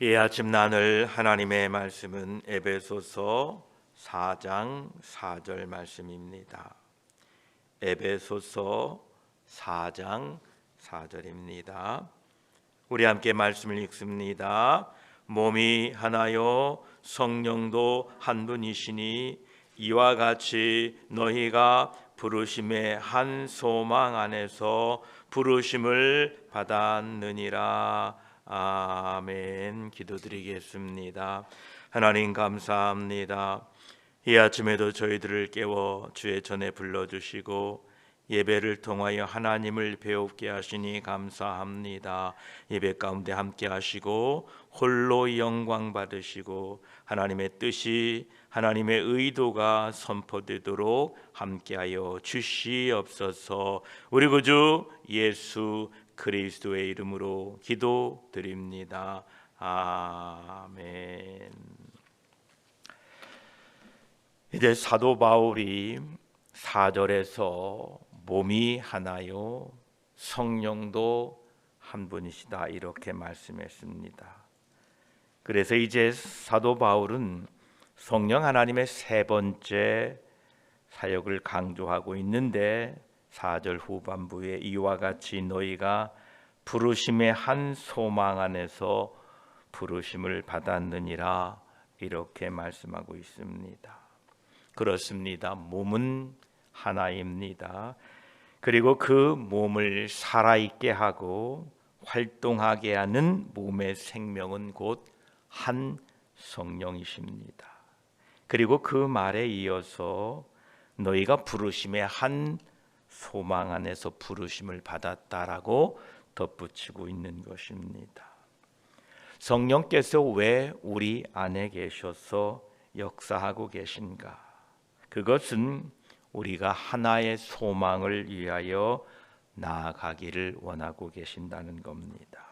이 아침 나눌 하나님의 말씀은 에베소서 4장 4절 말씀입니다. 에베소서 4장 4절입니다. 우리 함께 말씀을 읽습니다. 몸이 하나요 성령도 한 분이시니 이와 같이 너희가 부르심의 한 소망 안에서 부르심을 받았느니라. 아멘. 기도드리겠습니다. 하나님 감사합니다. 이 아침에도 저희들을 깨워 주의 전에 불러주시고 예배를 통하여 하나님을 배우게 하시니 감사합니다. 예배 가운데 함께 하시고 홀로 영광 받으시고 하나님의 뜻이 하나님의 의도가 선포되도록 함께하여 주시옵소서. 우리 구주 예수 그리스도의 이름으로 기도드립니다. 아멘. 이제 사도 바울이 4절에서 몸이 하나요 성령도 한 분이시다 이렇게 말씀했습니다. 그래서 이제 사도 바울은 성령 하나님의 세 번째 사역을 강조하고 있는데 4절 후반부에 이와 같이 너희가 부르심의 한 소망 안에서 부르심을 받았느니라 이렇게 말씀하고 있습니다. 그렇습니다. 몸은 하나입니다. 그리고 그 몸을 살아있게 하고 활동하게 하는 몸의 생명은 곧 한 성령이십니다. 그리고 그 말에 이어서 너희가 부르심의 한 소망 안에서 부르심을 받았다라고 덧붙이고 있는 것입니다. 성령께서 왜 우리 안에 계셔서 역사하고 계신가? 그것은 우리가 하나의 소망을 위하여 나아가기를 원하고 계신다는 겁니다.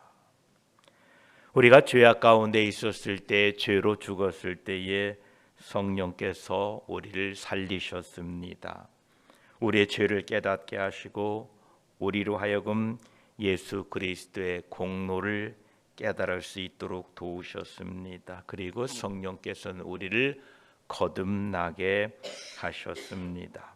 우리가 죄악 가운데 있었을 때, 죄로 죽었을 때에 성령께서 우리를 살리셨습니다. 우리의 죄를 깨닫게 하시고 우리로 하여금 예수 그리스도의 공로를 깨달을 수 있도록 도우셨습니다. 그리고 성령께서는 우리를 거듭나게 하셨습니다.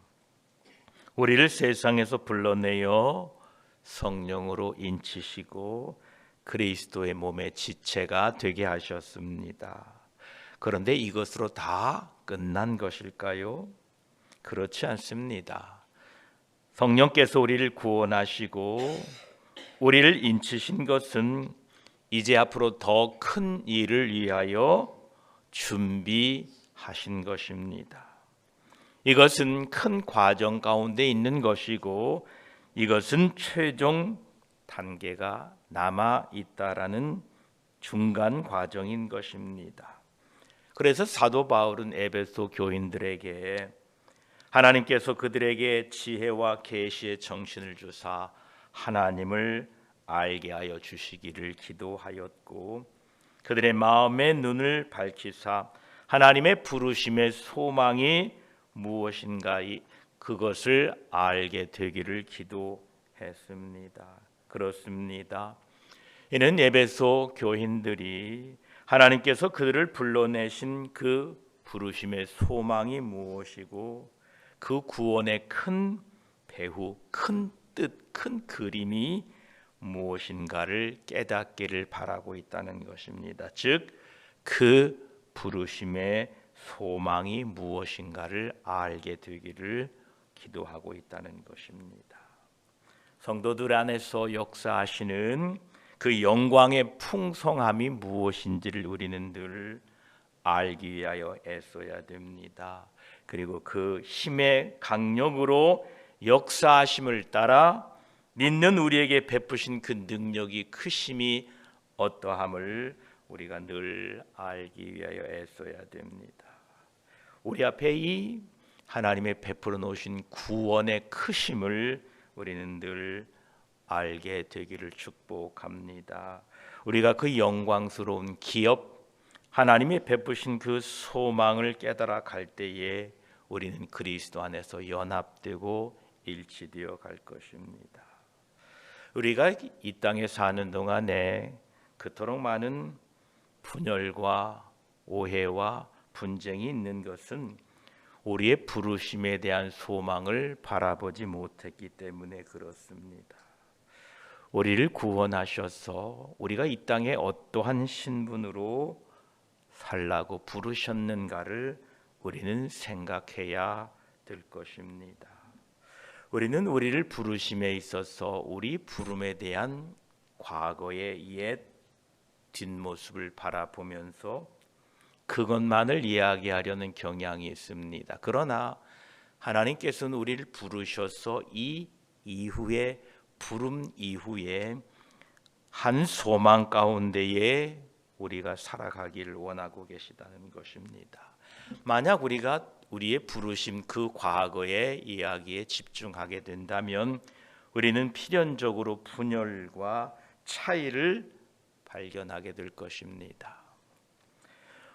우리를 세상에서 불러내어 성령으로 인치시고 그리스도의 몸의 지체가 되게 하셨습니다. 그런데 이것으로 다 끝난 것일까요? 그렇지 않습니다. 성령께서 우리를 구원하시고 우리를 인치신 것은 이제 앞으로 더 큰 일을 위하여 준비하신 것입니다. 이것은 큰 과정 가운데 있는 것이고 이것은 최종 단계가 남아 있다라는 중간 과정인 것입니다. 그래서 사도 바울은 에베소 교인들에게 하나님께서 그들에게 지혜와 계시의 정신을 주사 하나님을 알게 하여 주시기를 기도하였고 그들의 마음의 눈을 밝히사 하나님의 부르심의 소망이 무엇인가 그것을 알게 되기를 기도했습니다. 그렇습니다. 이는 에베소 교인들이 하나님께서 그들을 불러내신 그 부르심의 소망이 무엇이고 그 구원의 큰 배후, 큰 뜻, 큰 그림이 무엇인가를 깨닫기를 바라고 있다는 것입니다. 즉, 그 부르심의 소망이 무엇인가를 알게 되기를 기도하고 있다는 것입니다. 성도들 안에서 역사하시는 그 영광의 풍성함이 무엇인지를 우리는 늘 알기 위하여 애써야 됩니다. 그리고 그 힘의 강력으로 역사하심을 따라 믿는 우리에게 베푸신 그 능력이 크심이 어떠함을 우리가 늘 알기 위하여 애써야 됩니다. 우리 앞에 이 하나님의 베풀어 놓으신 구원의 크심을 우리는 늘 알게 되기를 축복합니다. 우리가 그 영광스러운 기업 하나님이 베푸신 그 소망을 깨달아 갈 때에 우리는 그리스도 안에서 연합되고 일치되어 갈 것입니다. 우리가 이 땅에 사는 동안에 그토록 많은 분열과 오해와 분쟁이 있는 것은 우리의 부르심에 대한 소망을 바라보지 못했기 때문에 그렇습니다. 우리를 구원하셔서 우리가 이 땅에 어떠한 신분으로 살라고 부르셨는가를 우리는 생각해야 될 것입니다. 우리는 우리를 부르심에 있어서 우리 부름에 대한 과거의 옛 뒷모습을 바라보면서 그것만을 이야기하려는 경향이 있습니다. 그러나 하나님께서는 우리를 부르셔서 이 이후에 부름 이후에 한 소망 가운데에 우리가 살아가기를 원하고 계시다는 것입니다. 만약 우리가 우리의 부르심 그 과거의 이야기에 집중하게 된다면 우리는 필연적으로 분열과 차이를 발견하게 될 것입니다.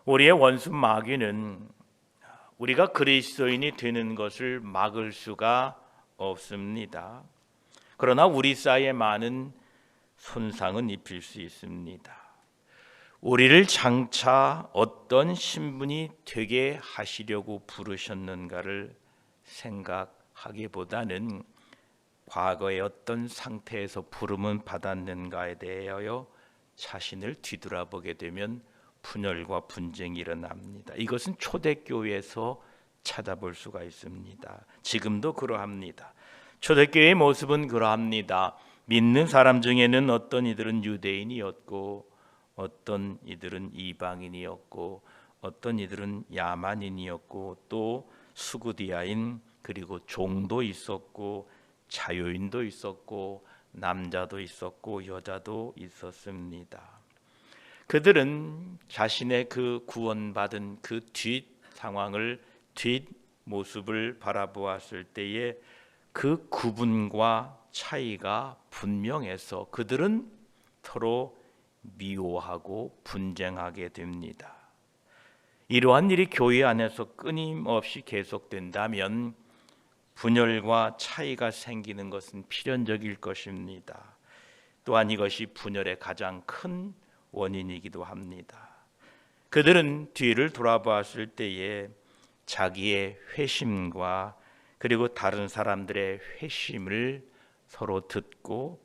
우리의 원수 마귀는 우리가 그리스도인이 되는 것을 막을 수가 없습니다. 그러나 우리 사이에 많은 손상은 입힐 수 있습니다. 우리를 장차 어떤 신분이 되게 하시려고 부르셨는가를 생각하기보다는 과거에 어떤 상태에서 부름은 받았는가에 대하여 자신을 뒤돌아보게 되면 분열과 분쟁이 일어납니다. 이것은 초대교회에서 찾아볼 수가 있습니다. 지금도 그러합니다. 초대교회의 모습은 그러합니다. 믿는 사람 중에는 어떤 이들은 유대인이었고 어떤 이들은 이방인이었고 어떤 이들은 야만인이었고 또 수구디아인 그리고 종도 있었고 자유인도 있었고 남자도 있었고 여자도 있었습니다. 그들은 자신의 그 구원받은 그 뒷 상황을 뒷 모습을 바라보았을 때에 그 구분과 차이가 분명해서 그들은 서로 미워하고 분쟁하게 됩니다. 이러한 일이 교회 안에서 끊임없이 계속된다면 분열과 차이가 생기는 것은 필연적일 것입니다. 또한 이것이 분열의 가장 큰 원인이기도 합니다. 그들은 뒤를 돌아보았을 때에 자기의 회심과 그리고 다른 사람들의 회심을 서로 듣고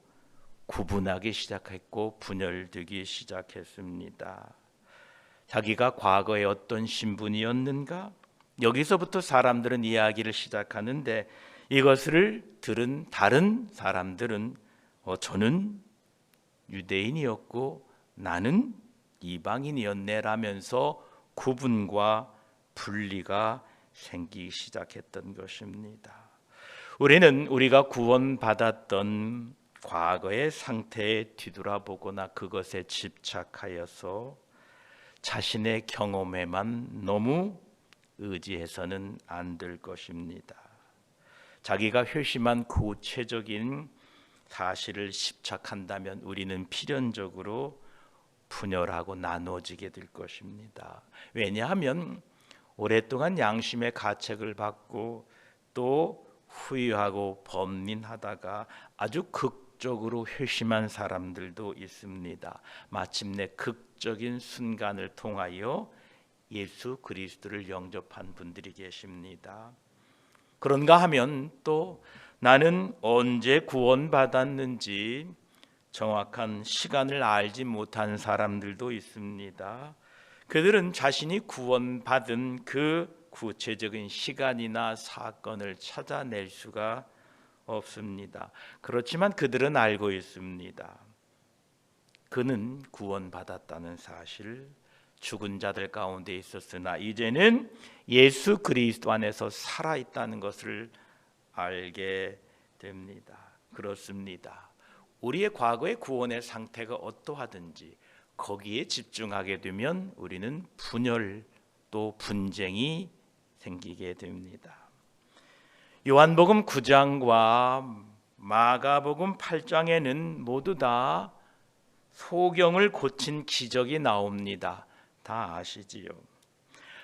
구분하기 시작했고 분열되기 시작했습니다. 자기가 과거에 어떤 신분이었는가? 여기서부터 사람들은 이야기를 시작하는데 이것을 들은 다른 사람들은 저는 유대인이었고 나는 이방인이었네라면서 구분과 분리가 생기기 시작했던 것입니다. 우리는 우리가 구원받았던 과거의 상태에 뒤돌아보거나 그것에 집착하여서 자신의 경험에만 너무 의지해서는 안 될 것입니다. 자기가 회심한 구체적인 사실을 집착한다면 우리는 필연적으로 분열하고 나눠지게 될 것입니다. 왜냐하면 오랫동안 양심의 가책을 받고 또 후회하고 범민하다가 아주 극적으로 회심한 사람들도 있습니다. 마침내 극적인 순간을 통하여 예수 그리스도를 영접한 분들이 계십니다. 그런가 하면 또 나는 언제 구원받았는지 정확한 시간을 알지 못한 사람들도 있습니다. 그들은 자신이 구원받은 그 구체적인 시간이나 사건을 찾아낼 수가 없습니다. 그렇지만 그들은 알고 있습니다. 그는 구원받았다는 사실, 죽은 자들 가운데 있었으나 이제는 예수 그리스도 안에서 살아있다는 것을 알게 됩니다. 그렇습니다. 우리의 과거의 구원의 상태가 어떠하든지 거기에 집중하게 되면 우리는 분열 또 분쟁이 생기게 됩니다. 요한복음 9장과 마가복음 8장에는 모두 다 소경을 고친 기적이 나옵니다. 다 아시지요?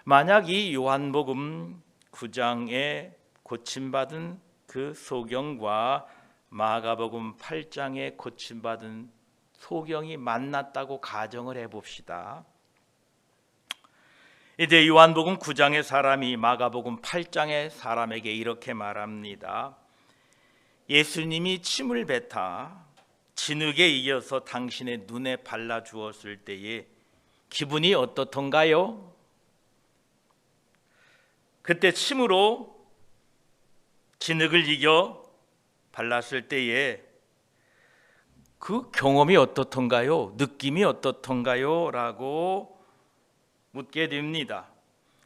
만약 이 요한복음 9장에 고침받은 그 소경과 마가복음 8장에 고침받은 소경이 만났다고 가정을 해봅시다. 이제 요한복음 9장의 사람이 마가복음 8장의 사람에게 이렇게 말합니다. 예수님이 침을 뱉어 진흙에 이어서 당신의 눈에 발라 주었을 때에 기분이 어떻던가요? 그때 침으로 진흙을 이겨 발랐을 때에 그 경험이 어떻던가요? 느낌이 어떻던가요? 라고 묻게 됩니다.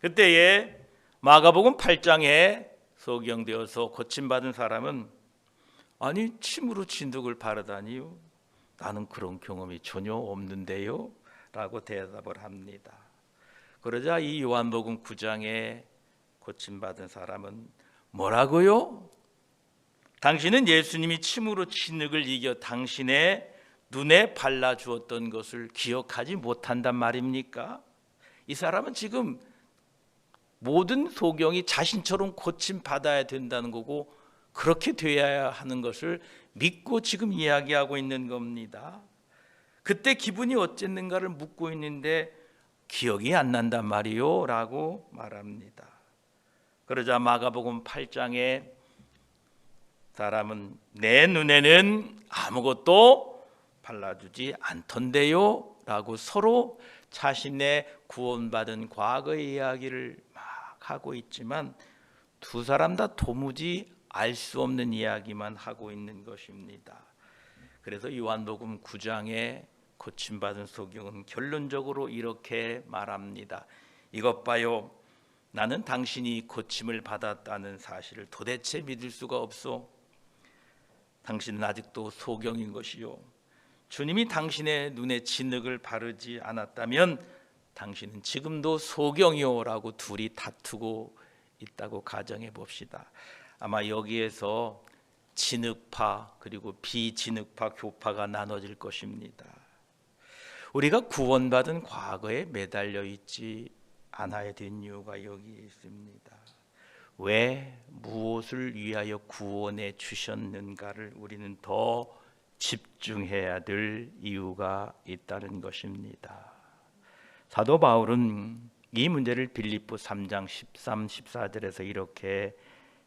그때에 마가복음 8장에 소개되어서 고침받은 사람은 아니 침으로 진흙을 바르다니요? 나는 그런 경험이 전혀 없는데요? 라고 대답을 합니다. 그러자 이 요한복음 9장에 고침받은 사람은 뭐라고요? 당신은 예수님이 침으로 진흙을 이겨 당신의 눈에 발라주었던 것을 기억하지 못한단 말입니까? 이 사람은 지금 모든 소경이 자신처럼 고침받아야 된다는 거고 그렇게 되어야 하는 것을 믿고 지금 이야기하고 있는 겁니다. 그때 기분이 어쨌는가를 묻고 있는데 기억이 안 난단 말이요 라고 말합니다. 그러자 마가복음 8장에 사람은 내 눈에는 아무것도 발라주지 않던데요 라고 서로 자신의 구원받은 과거의 이야기를 막 하고 있지만 두 사람 다 도무지 알 수 없는 이야기만 하고 있는 것입니다. 그래서 요한복음 9장에 고침받은 소경은 결론적으로 이렇게 말합니다. 이것 봐요. 나는 당신이 고침을 받았다는 사실을 도대체 믿을 수가 없소. 당신은 아직도 소경인 것이요. 주님이 당신의 눈에 진흙을 바르지 않았다면 당신은 지금도 소경이요라고 둘이 다투고 있다고 가정해 봅시다. 아마 여기에서 진흙파 그리고 비진흙파 교파가 나눠질 것입니다. 우리가 구원받은 과거에 매달려 있지 않아야 된 이유가 여기 있습니다. 왜 무엇을 위하여 구원해 주셨는가를 우리는 더 집중해야 될 이유가 있다는 것입니다. 사도 바울은 이 문제를 빌립보 3장 13, 14절에서 이렇게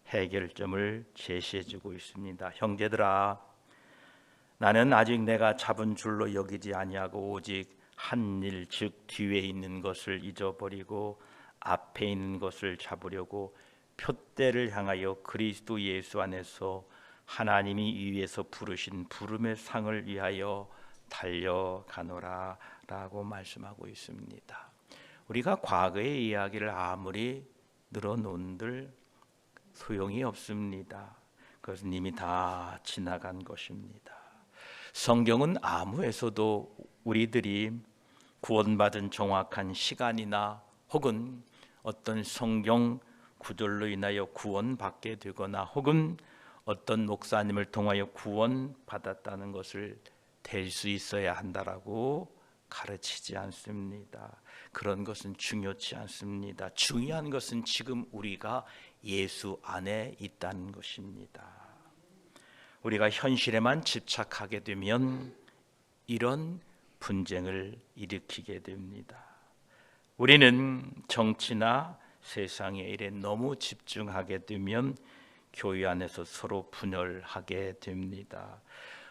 해결점을 제시해주고 있습니다. 형제들아, 나는 아직 내가 잡은 줄로 여기지 아니하고 오직 한 일, 즉 뒤에 있는 것을 잊어버리고 앞에 있는 것을 잡으려고 표대를 향하여 그리스도 예수 안에서 하나님이 위에서 부르신 부름의 상을 위하여 달려가노라 라고 말씀하고 있습니다. 우리가 과거의 이야기를 아무리 늘어놓은들 소용이 없습니다. 그것은 이미 다 지나간 것입니다. 성경은 아무에서도 우리들이 구원받은 정확한 시간이나 혹은 어떤 성경 구절로 인하여 구원받게 되거나 혹은 어떤 목사님을 통하여 구원받았다는 것을 될 수 있어야 한다라고 가르치지 않습니다. 그런 것은 중요치 않습니다. 중요한 것은 지금 우리가 예수 안에 있다는 것입니다. 우리가 현실에만 집착하게 되면 이런 분쟁을 일으키게 됩니다. 우리는 정치나 세상의 일에 너무 집중하게 되면 교회 안에서 서로 분열하게 됩니다.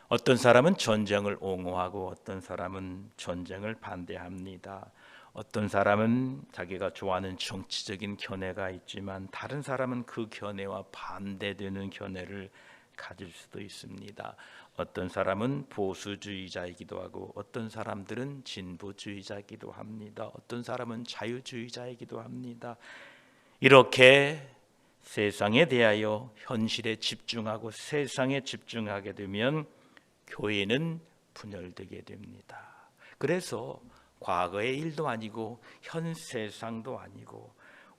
어떤 사람은 전쟁을 옹호하고 어떤 사람은 전쟁을 반대합니다. 어떤 사람은 자기가 좋아하는 정치적인 견해가 있지만 다른 사람은 그 견해와 반대되는 견해를 가질 수도 있습니다. 어떤 사람은 보수주의자이기도 하고 어떤 사람들은 진보주의자이기도 합니다. 어떤 사람은 자유주의자이기도 합니다. 이렇게 세상에 대하여 현실에 집중하고 세상에 집중하게 되면 교회는 분열되게 됩니다. 그래서 과거의 일도 아니고 현 세상도 아니고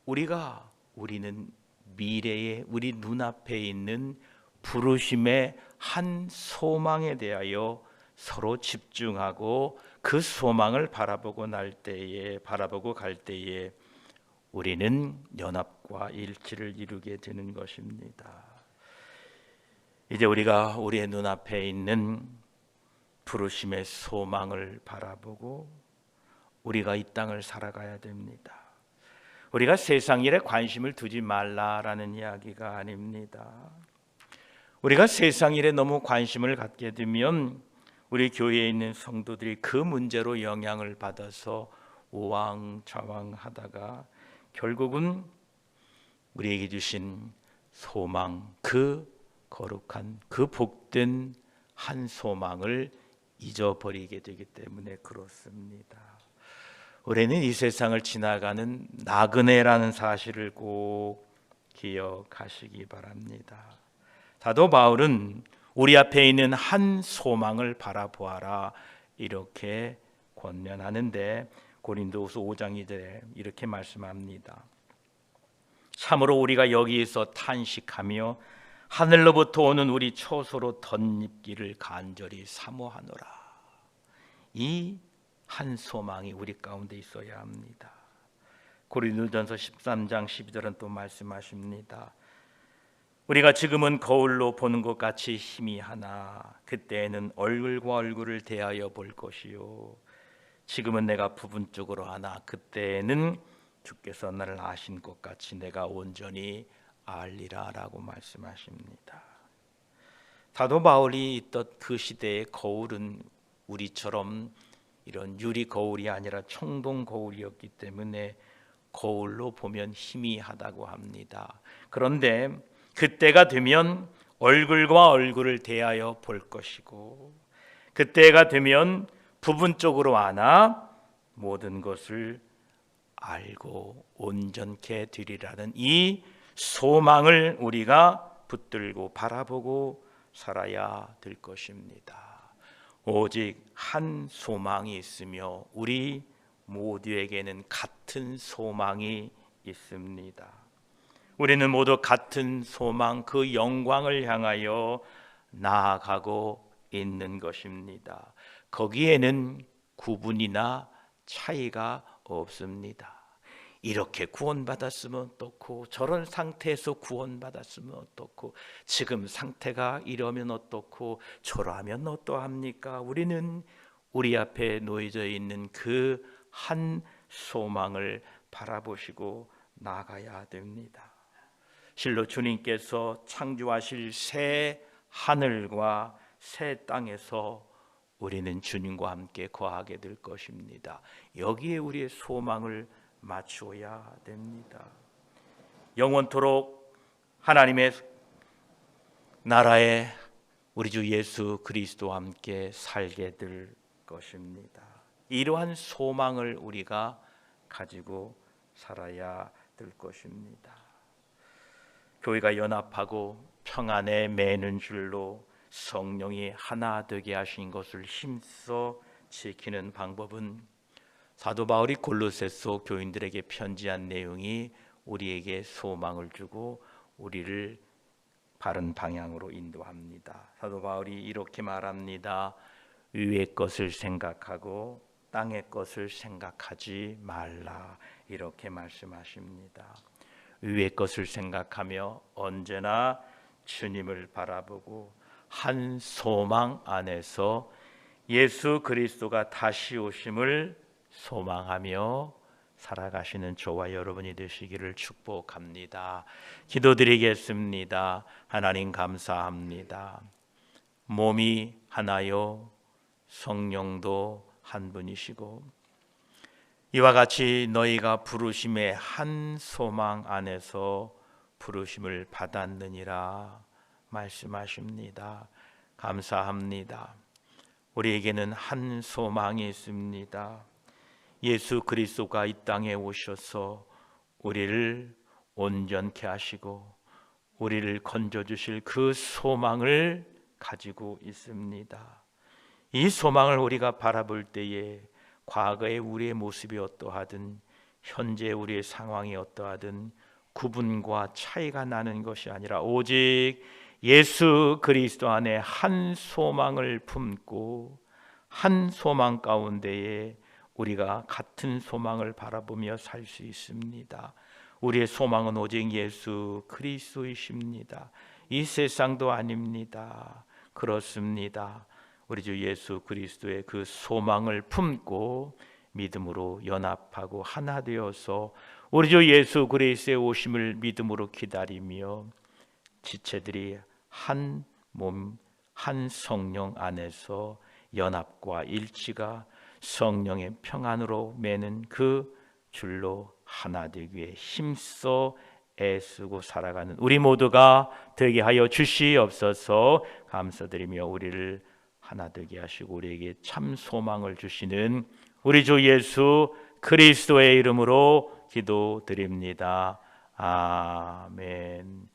우리는 미래에 우리 눈앞에 있는 부르심의 한 소망에 대하여 서로 집중하고 그 소망을 바라보고 갈 때에 우리는 연합과 일치를 이루게 되는 것입니다. 이제 우리가 우리의 눈앞에 있는 부르심의 소망을 바라보고 우리가 이 땅을 살아가야 됩니다. 우리가 세상 일에 관심을 두지 말라라는 이야기가 아닙니다. 우리가 세상 일에 너무 관심을 갖게 되면 우리 교회에 있는 성도들이 그 문제로 영향을 받아서 우왕좌왕하다가 결국은 우리에게 주신 소망, 그 거룩한, 그 복된 한 소망을 잊어버리게 되기 때문에 그렇습니다. 우리는 이 세상을 지나가는 나그네라는 사실을 꼭 기억하시기 바랍니다. 사도 바울은 우리 앞에 있는 한 소망을 바라보아라 이렇게 권면하는데 고린도후서 5장 2절에 이렇게 말씀합니다. 참으로 우리가 여기에서 탄식하며 하늘로부터 오는 우리 초소로 덧입기를 간절히 사모하노라. 이 한 소망이 우리 가운데 있어야 합니다. 고린도전서 13장 12절은 또 말씀하십니다. 우리가 지금은 거울로 보는 것 같이 희미하나 그때에는 얼굴과 얼굴을 대하여 볼 것이요 지금은 내가 부분적으로 하나 그때에는 주께서 나를 아신 것 같이 내가 온전히 알리라 라고 말씀하십니다. 사도 바울이 있던 그 시대의 거울은 우리처럼 이런 유리 거울이 아니라 청동 거울이었기 때문에 거울로 보면 희미하다고 합니다. 그런데 그때가 되면 얼굴과 얼굴을 대하여 볼 것이고 그때가 되면 부분적으로 아나 모든 것을 알고 온전케 되리라는 이 소망을 우리가 붙들고 바라보고 살아야 될 것입니다. 오직 한 소망이 있으며 우리 모두에게는 같은 소망이 있습니다. 우리는 모두 같은 소망, 그 영광을 향하여 나아가고 있는 것입니다. 거기에는 구분이나 차이가 없습니다. 이렇게 구원받았으면 어떻고 저런 상태에서 구원받았으면 어떻고 지금 상태가 이러면 어떻고 저러하면 어떠합니까? 우리는 우리 앞에 놓여져 있는 그 한 소망을 바라보시고 나가야 됩니다. 실로 주님께서 창조하실 새 하늘과 새 땅에서 우리는 주님과 함께 거하게 될 것입니다. 여기에 우리의 소망을 맞추어야 됩니다. 영원토록 하나님의 나라에 우리 주 예수 그리스도와 함께 살게 될 것입니다. 이러한 소망을 우리가 가지고 살아야 될 것입니다. 교회가 연합하고 평안에 매는 줄로 성령이 하나 되게 하신 것을 힘써 지키는 방법은 사도 바울이 골로새서 교인들에게 편지한 내용이 우리에게 소망을 주고 우리를 바른 방향으로 인도합니다. 사도 바울이 이렇게 말합니다. 위의 것을 생각하고 땅의 것을 생각하지 말라 이렇게 말씀하십니다. 위의 것을 생각하며 언제나 주님을 바라보고 한 소망 안에서 예수 그리스도가 다시 오심을 소망하며 살아가시는 저와 여러분이 되시기를 축복합니다. 기도드리겠습니다. 하나님 감사합니다. 몸이 하나요 성령도 한 분이시고 이와 같이 너희가 부르심의 한 소망 안에서 부르심을 받았느니라 말씀하십니다. 감사합니다. 우리에게는 한 소망이 있습니다. 예수 그리스도가 이 땅에 오셔서 우리를 온전케 하시고 우리를 건져주실 그 소망을 가지고 있습니다. 이 소망을 우리가 바라볼 때에 과거의 우리의 모습이 어떠하든 현재 우리의 상황이 어떠하든 구분과 차이가 나는 것이 아니라 오직 예수 그리스도 안에 한 소망을 품고 한 소망 가운데에 우리가 같은 소망을 바라보며 살 수 있습니다. 우리의 소망은 오직 예수 그리스도이십니다. 이 세상도 아닙니다. 그렇습니다. 우리 주 예수 그리스도의 그 소망을 품고 믿음으로 연합하고 하나 되어서 우리 주 예수 그리스도의 오심을 믿음으로 기다리며 지체들이 한 몸, 한 성령 안에서 연합과 일치가 성령의 평안으로 매는 그 줄로 하나 되기 위해 힘써 애쓰고 살아가는 우리 모두가 되게 하여 주시옵소서. 감사드리며 우리를 하나 되게 하시고 우리에게 참 소망을 주시는 우리 주 예수 그리스도의 이름으로 기도드립니다. 아멘.